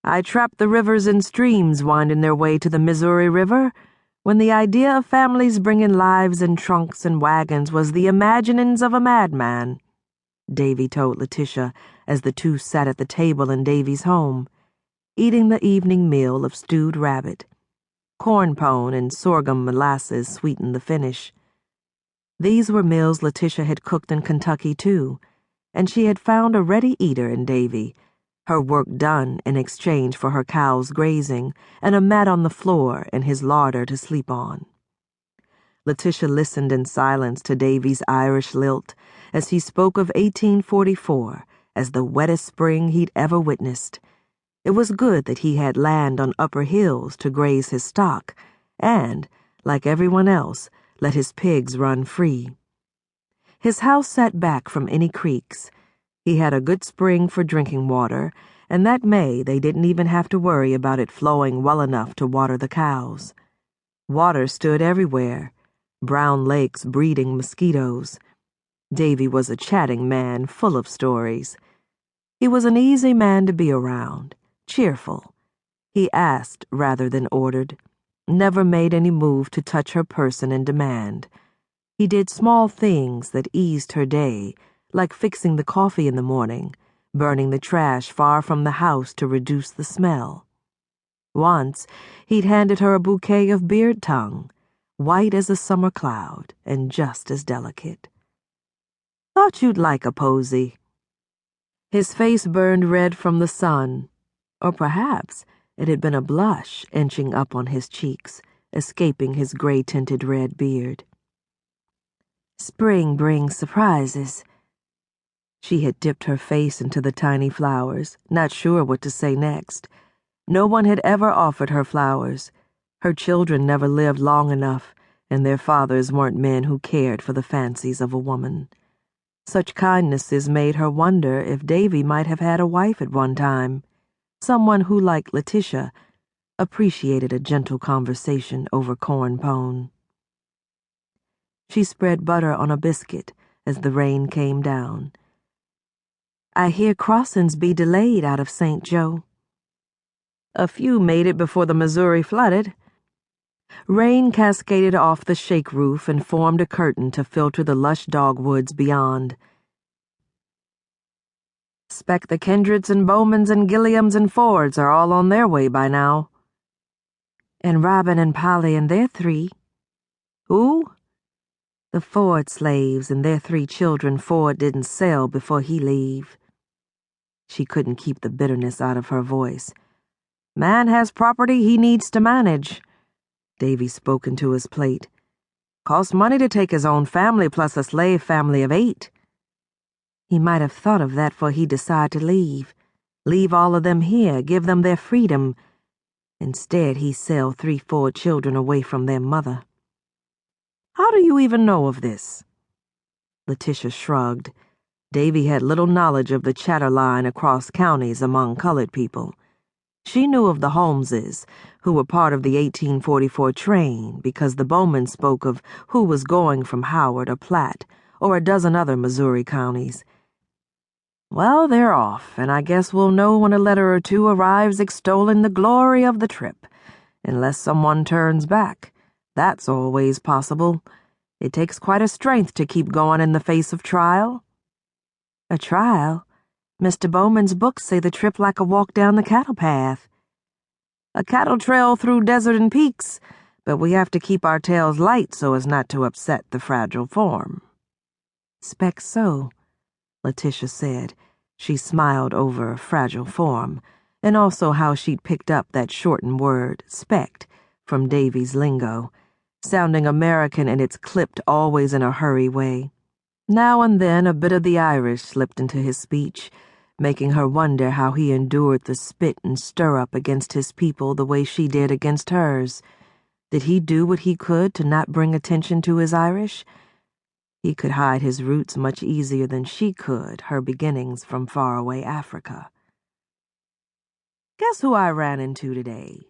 I trapped the rivers and streams winding their way to the Missouri River, when the idea of families bringing lives in trunks and wagons was the imaginings of a madman, Davy told Letitia as the two sat at the table in Davy's home, eating the evening meal of stewed rabbit. Corn pone and sorghum molasses sweetened the finish. These were meals Letitia had cooked in Kentucky, too, and she had found a ready eater in Davy, her work done in exchange for her cows grazing and a mat on the floor in his larder to sleep on. Letitia listened in silence to Davy's Irish lilt as he spoke of 1844 as the wettest spring he'd ever witnessed. It was good that he had land on upper hills to graze his stock and, like everyone else, let his pigs run free. His house sat back from any creeks. He had a good spring for drinking water, and that May they didn't even have to worry about it flowing well enough to water the cows. Water stood everywhere, brown lakes breeding mosquitoes. Davy was a chatting man full of stories. He was an easy man to be around, cheerful. He asked rather than ordered, never made any move to touch her person in demand. He did small things that eased her day, like fixing the coffee in the morning, burning the trash far from the house to reduce the smell. Once, he'd handed her a bouquet of beard tongue, white as a summer cloud and just as delicate. "Thought you'd like a posy." His face burned red from the sun, or perhaps it had been a blush inching up on his cheeks, escaping his gray-tinted red beard. "Spring brings surprises." She had dipped her face into the tiny flowers, not sure what to say next. No one had ever offered her flowers. Her children never lived long enough, and their fathers weren't men who cared for the fancies of a woman. Such kindnesses made her wonder if Davy might have had a wife at one time, someone who, like Letitia, appreciated a gentle conversation over corn pone. She spread butter on a biscuit as the rain came down. "I hear crossings be delayed out of St. Joe." "A few made it before the Missouri flooded." Rain cascaded off the shake roof and formed a curtain to filter the lush dogwoods beyond. "Spec the Kendricks and Bowmans and Gilliams and Fords are all on their way by now." "And Robin and Polly and their 3. "Who?" "The Ford slaves and their 3 children Ford didn't sell before he leave." She couldn't keep the bitterness out of her voice. "Man has property he needs to manage." Davy spoke into his plate. "Costs money to take his own family plus a slave family of 8. He might have thought of that before he decided to leave. Leave all of them here, give them their freedom. Instead, he sell 3 Ford children away from their mother." "How do you even know of this?" Letitia shrugged. Davy had little knowledge of the chatter line across counties among colored people. She knew of the Holmeses, who were part of the 1844 train, because the Bowmans spoke of who was going from Howard or Platte, or a dozen other Missouri counties. "Well, they're off, and I guess we'll know when a letter or 2 arrives extolling the glory of the trip, unless someone turns back. That's always possible. It takes quite a strength to keep going in the face of trial." "A trial? Mr. Bowman's books say the trip like a walk down the cattle path." "A cattle trail through desert and peaks, but we have to keep our tails light so as not to upset the fragile form." "'Spect so," Letitia said. She smiled over fragile form, and also how she'd picked up that shortened word, "spect," from Davy's lingo, sounding American in its clipped always in a hurry way. Now and then a bit of the Irish slipped into his speech, making her wonder how he endured the spit and stir-up against his people the way she did against hers. Did he do what he could to not bring attention to his Irish? He could hide his roots much easier than she could her beginnings from faraway Africa. "Guess who I ran into today?"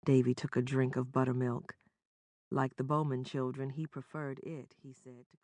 Davy took a drink of buttermilk. Like the Bowman children, he preferred it, he said.